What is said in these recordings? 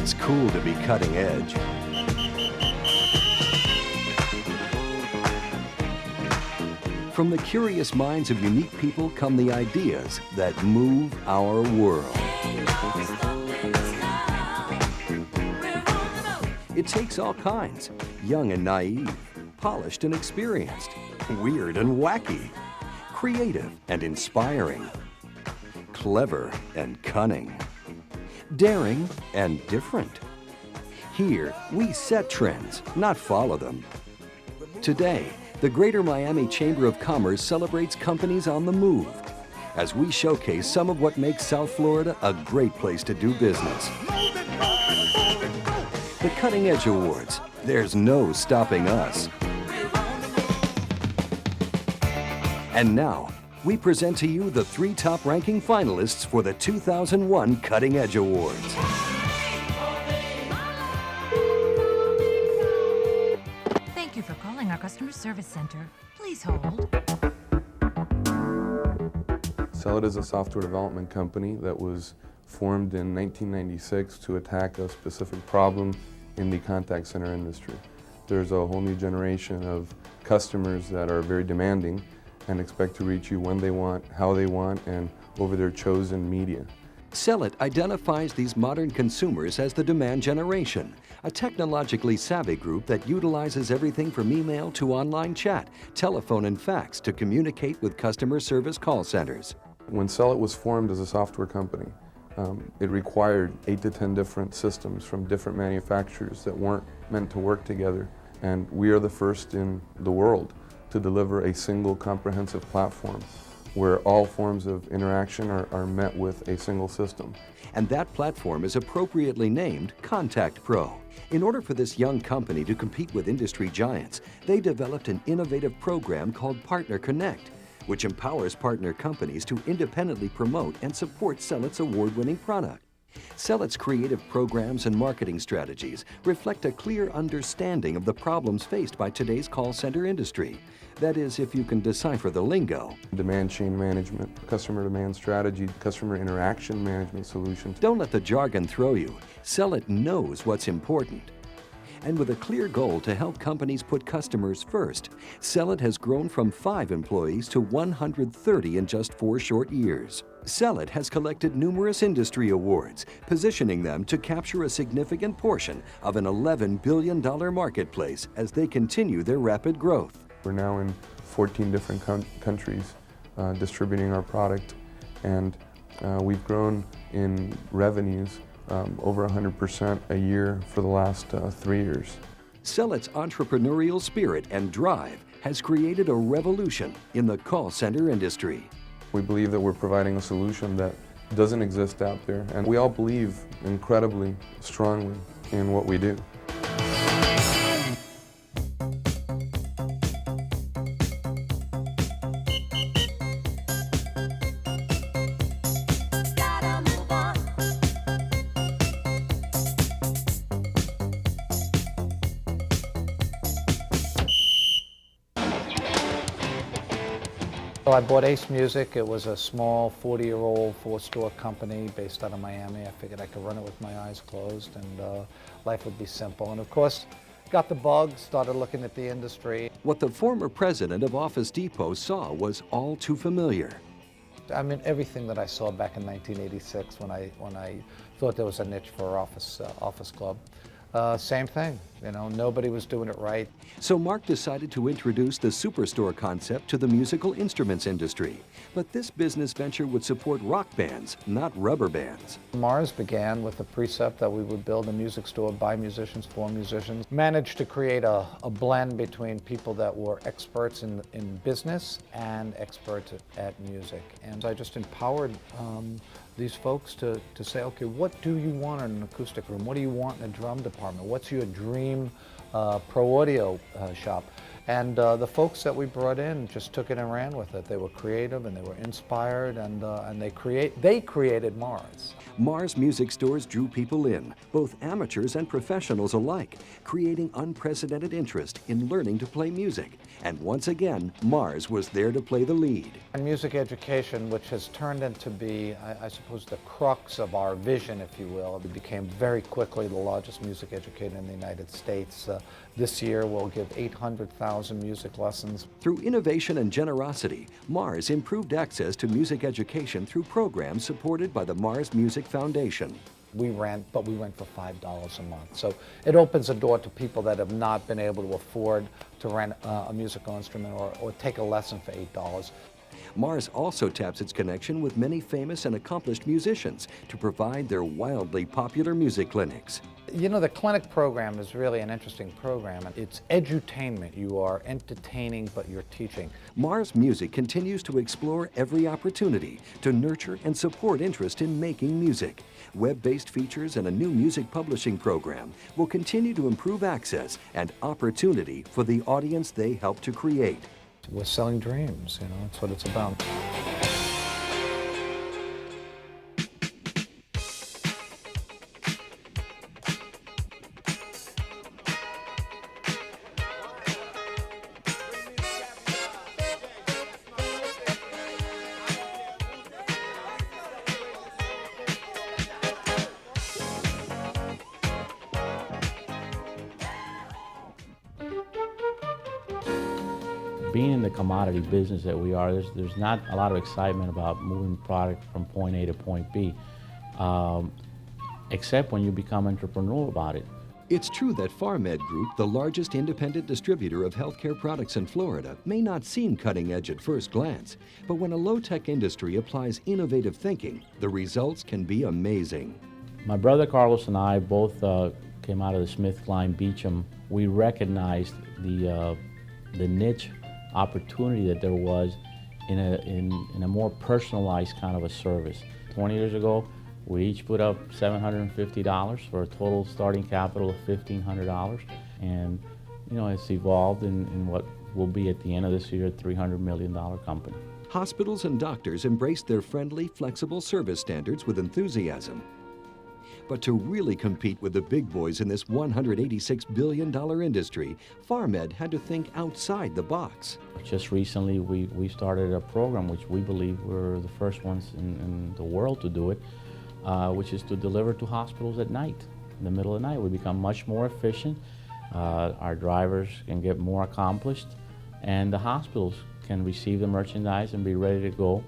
It's cool to be cutting edge. From the curious minds of unique people come the ideas that move our world. It takes all kinds, young and naive, polished and experienced, weird and wacky, creative and inspiring, clever and cunning, daring and different. Here, we set trends, not follow them. Today, the Greater Miami Chamber of Commerce celebrates companies on the move as we showcase some of what makes South Florida a great place to do business. The Cutting Edge Awards, there's no stopping us. And now, we present to you the 3 top-ranking finalists for the 2001 Cutting Edge Awards. Thank you for calling our customer service center. Please hold. Cellit is a software development company that was formed in 1996 to attack a specific problem in the contact center industry. There's a whole new generation of customers that are very demanding and expect to reach you when they want, how they want, and over their chosen media. Cellit identifies these modern consumers as the demand generation, a technologically savvy group that utilizes everything from email to online chat, telephone and fax to communicate with customer service call centers. When Cellit was formed as a software company, it required 8 to 10 different systems from different manufacturers that weren't meant to work together. And we are the first in the world to deliver a single comprehensive platform where all forms of interaction are met with a single system. And that platform is appropriately named Contact Pro. In order for this young company to compete with industry giants, they developed an innovative program called Partner Connect, which empowers partner companies to independently promote and support Cellit's award-winning product. Cellit's creative programs and marketing strategies reflect a clear understanding of the problems faced by today's call center industry. That is, if you can decipher the lingo. Demand chain management, customer demand strategy, customer interaction management solutions. Don't let the jargon throw you. Cellit knows what's important. And with a clear goal to help companies put customers first, Cellit has grown from 5 employees to 130 in just 4 short years. Cellit has collected numerous industry awards, positioning them to capture a significant portion of an $11 billion marketplace as they continue their rapid growth. We're now in 14 different countries distributing our product, and we've grown in revenues over 100% a year for the last 3 years. Cellit's entrepreneurial spirit and drive has created a revolution in the call center industry. We believe that we're providing a solution that doesn't exist out there, and we all believe incredibly strongly in what we do. So I bought Ace Music. It was a small 40-year-old 4-store company based out of Miami. I figured I could run it with my eyes closed and life would be simple. And of course, got the bug, started looking at the industry. What the former president of Office Depot saw was all too familiar. I mean, everything that I saw back in 1986 when I thought there was a niche for office club. Same thing, you know, nobody was doing it right. So Mark decided to introduce the superstore concept to the musical instruments industry. But this business venture would support rock bands, not rubber bands. Mars began with the precept that we would build a music store by musicians, for musicians. Managed to create a blend between people that were experts in business and experts at music. And I just empowered these folks to say, okay, what do you want in an acoustic room? What do you want in a drum department? What's your dream pro audio shop? And the folks that we brought in just took it and ran with it. They were creative and they were inspired, and they created Mars. Mars music stores drew people in, both amateurs and professionals alike, creating unprecedented interest in learning to play music. And once again, Mars was there to play the lead. Music education, which has turned into be, I suppose, the crux of our vision, if you will. It became very quickly the largest music educator in the United States. This year we'll give 800,000 music lessons. Through innovation and generosity, Mars improved access to music education through programs supported by the Mars Music Foundation. We went for $5 a month. So it opens the door to people that have not been able to afford to rent a musical instrument or take a lesson for $8. Mars also taps its connection with many famous and accomplished musicians to provide their wildly popular music clinics. You know, the clinic program is really an interesting program. It's edutainment. You are entertaining, but you're teaching. Mars Music continues to explore every opportunity to nurture and support interest in making music. Web-based features and a new music publishing program will continue to improve access and opportunity for the audience they help to create. We're selling dreams, you know, that's what it's about. Being in the commodity business that we are, there's not a lot of excitement about moving product from point A to point B, except when you become entrepreneurial about it. It's true that Pharmed Group, the largest independent distributor of healthcare products in Florida, may not seem cutting edge at first glance, but when a low-tech industry applies innovative thinking, the results can be amazing. My brother Carlos and I both came out of the SmithKline Beecham. We recognized the niche opportunity that there was in a more personalized kind of a service. 20 years ago, we each put up $750 for a total starting capital of $1,500, and you know, it's evolved in what will be at the end of this year a $300 million company. Hospitals and doctors embraced their friendly, flexible service standards with enthusiasm. But to really compete with the big boys in this $186 billion industry, Pharmed had to think outside the box. Just recently, we started a program which we believe we're the first ones in the world to do it, which is to deliver to hospitals at night, in the middle of the night. We become much more efficient, our drivers can get more accomplished, and the hospitals can receive the merchandise and be ready to go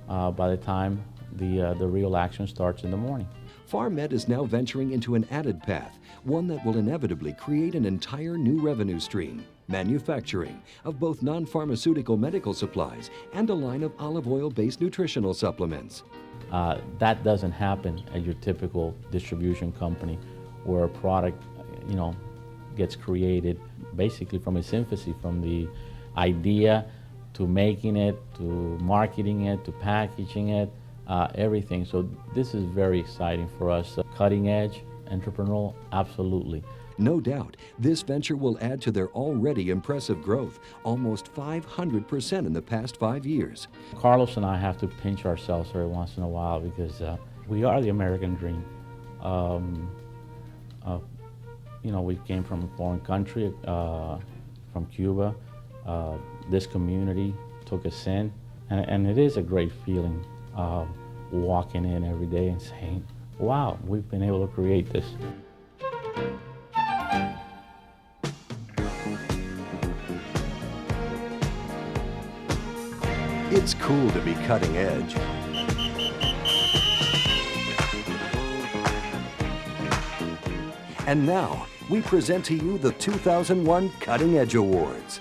by the time the real action starts in the morning. Pharmed is now venturing into an added path, one that will inevitably create an entire new revenue stream, manufacturing of both non-pharmaceutical medical supplies and a line of olive oil-based nutritional supplements. That doesn't happen at your typical distribution company where a product, you know, gets created basically from its infancy, from the idea to making it, to marketing it, to packaging it, everything. So this is very exciting for us. Cutting edge, entrepreneurial, absolutely. No doubt, this venture will add to their already impressive growth, almost 500% in the past 5 years. Carlos and I have to pinch ourselves every once in a while because we are the American dream. You know, we came from a foreign country, from Cuba. This community took us in, and it is a great feeling walking in every day and saying, wow, we've been able to create this. It's cool to be cutting edge. And now, we present to you the 2001 Cutting Edge Awards.